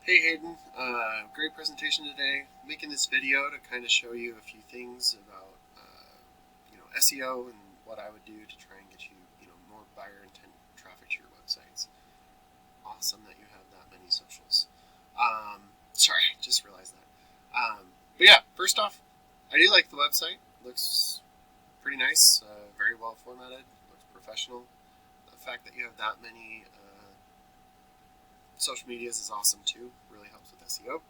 Hey Hayden, great presentation today. Making this video to kind of show you a few things about SEO and what I would do to try and get you more buyer intent traffic to your websites. Awesome that you have that many socials. Sorry, I just realized that. But yeah, first off, I do like the website. Looks pretty nice, very well formatted. Looks professional. The fact that you have that many social medias is awesome too. Really helps with SEO.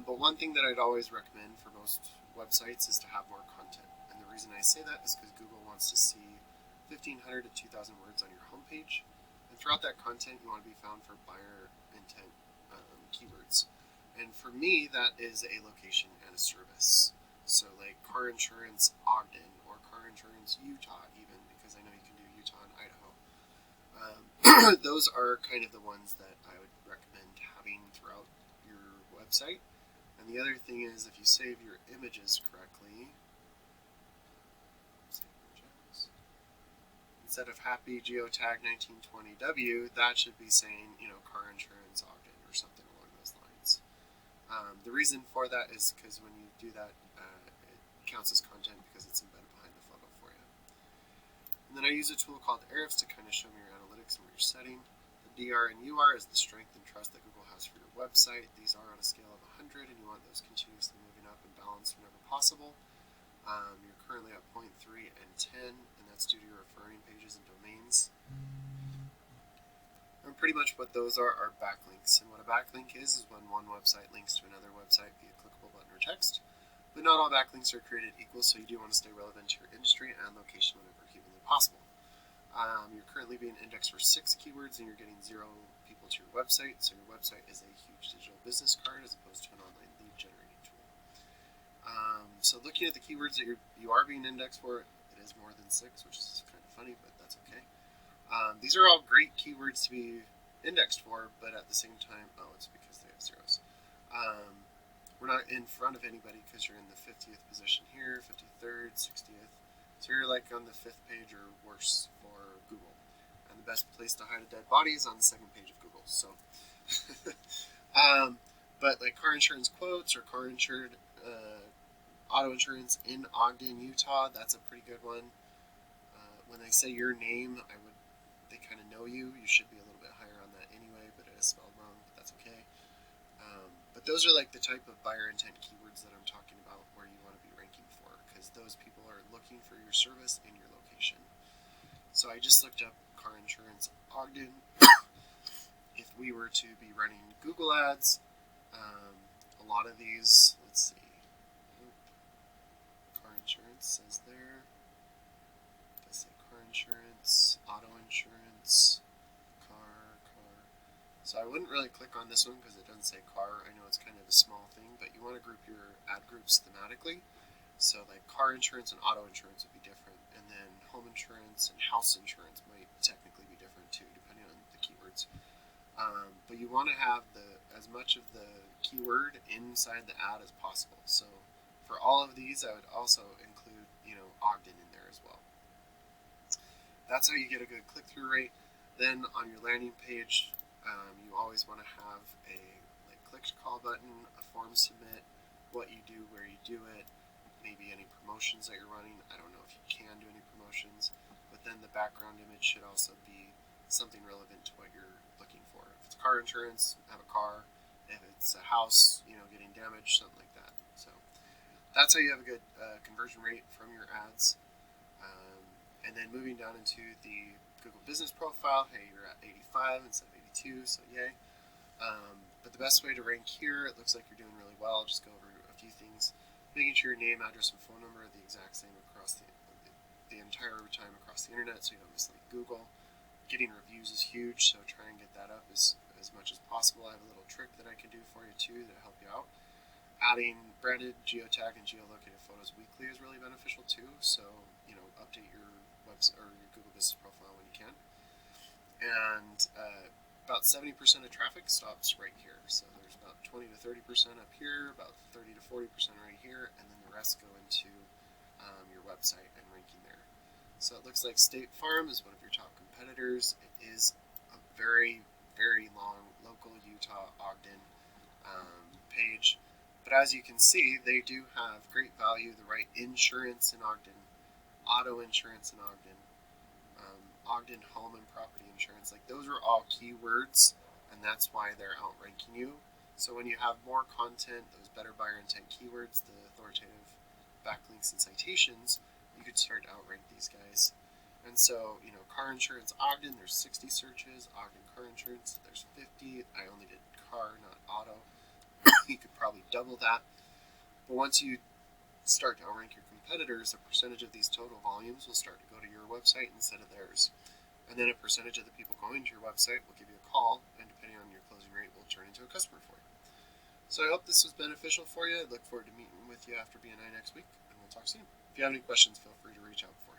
But one thing that I'd always recommend for most websites is to have more content. And the reason I say that is because Google wants to see 1,500 to 2,000 words on your homepage. And throughout that content, you want to be found for buyer intent keywords. And for me, that is a location and a service. So like car insurance Ogden or car insurance Utah, even because I know you can do Utah and Idaho. Those are kind of the ones that I would recommend having throughout your website. And the other thing is, if you save your images correctly, instead of happy geotag 1920W, that should be saying, car insurance Ogden or something along those lines. The reason for that is because when you do that, it counts as content because it's embedded behind the photo for you. And then I use a tool called Ahrefs to kind of show me your analytics and what you're setting. The DR and UR is the strength and trust that Google has for your website. These are on a scale of 100, and you want those continuously moving up and balanced whenever possible. You're currently at 0.3 and 10, and that's due to your referring pages and domains. And pretty much what those are backlinks. And what a backlink is when one website links to another website via clickable button or text. But not all backlinks are created equal, so you do want to stay relevant to your industry and location whenever humanly possible. You're currently being indexed for 6 keywords, and you're getting 0 people to your website. So your website is a huge digital business card as opposed to an online lead generating tool. So looking at the keywords that you are being indexed for, it is more than 6, which is kind of funny, but that's okay. These are all great keywords to be indexed for, but at the same time, it's because they have zeros. We're not in front of anybody because you're in the 50th position here, 53rd, 60th. So you're like on the 5th page or worse for Google. And the best place to hide a dead body is on the 2nd page of Google. So, but like car insurance quotes or car insured auto insurance in Ogden, Utah, that's a pretty good one. When they say your name, they kind of know you. You should be a little bit higher on that anyway, but it is spelled wrong, but that's okay. But those are like the type of buyer intent keywords that I'm talking about where you want to be ranking for, because those people are looking for your service in your location. So I just looked up car insurance Ogden. If we were to be running Google ads, a lot of these, let's see, car insurance says there. Let's say car insurance, auto insurance, car. So I wouldn't really click on this one because it doesn't say car. I know it's kind of a small thing, but you want to group your ad groups thematically. So like car insurance and auto insurance would be different, and then home insurance and house insurance might technically be different too, depending on the keywords. But you want to have as much of the keyword inside the ad as possible. So for all of these, I would also include Ogden in there as well. That's how you get a good click-through rate. Then on your landing page, you always want to have a click to call button, a form submit, what you do, where you do it, maybe any promotions that you're running. I don't know if you can do any promotions, but then the background image should also be something relevant to what you're looking for. If it's car insurance, have a car. If it's a house, getting damaged, something like that. So that's how you have a good conversion rate from your ads. And then moving down into the Google Business Profile, hey, you're at 85 instead of 82, so yay. But the best way to rank here, it looks like you're doing really well. I'll just go over a few things. Making sure your name, address, and phone number are the exact same across the entire time across the internet, so you don't mislead Google. Getting reviews is huge, so try and get that up as much as possible. I have a little trick that I can do for you too to help you out. Adding branded, geotag, and geolocated photos weekly is really beneficial too. So update your website or your Google Business Profile when you can. And about 70% of traffic stops right here. So there's about 20 to 30% up here, about 30 to 40% right here, and then the rest go into your website and ranking there. So it looks like State Farm is one of your top competitors. It is a very, very long local Utah Ogden Ogden page. But as you can see, they do have great value. The right insurance in Ogden, auto insurance in Ogden, Ogden home and property insurance. Like those are all keywords, and that's why they're outranking you. So when you have more content, those better buyer intent keywords, the authoritative backlinks and citations, you could start to outrank these guys. And so, car insurance Ogden, there's 60 searches. Ogden car insurance, there's 50. I only did car, not auto. You could probably double that. But once you start to outrank your competitors, a percentage of these total volumes will start to go to your website instead of theirs. And then a percentage of the people going to your website will give you a call, and depending on your closing rate, will turn into a customer for you. So I hope this was beneficial for you. I look forward to meeting with you after BNI next week, and we'll talk soon. If you have any questions, feel free to reach out for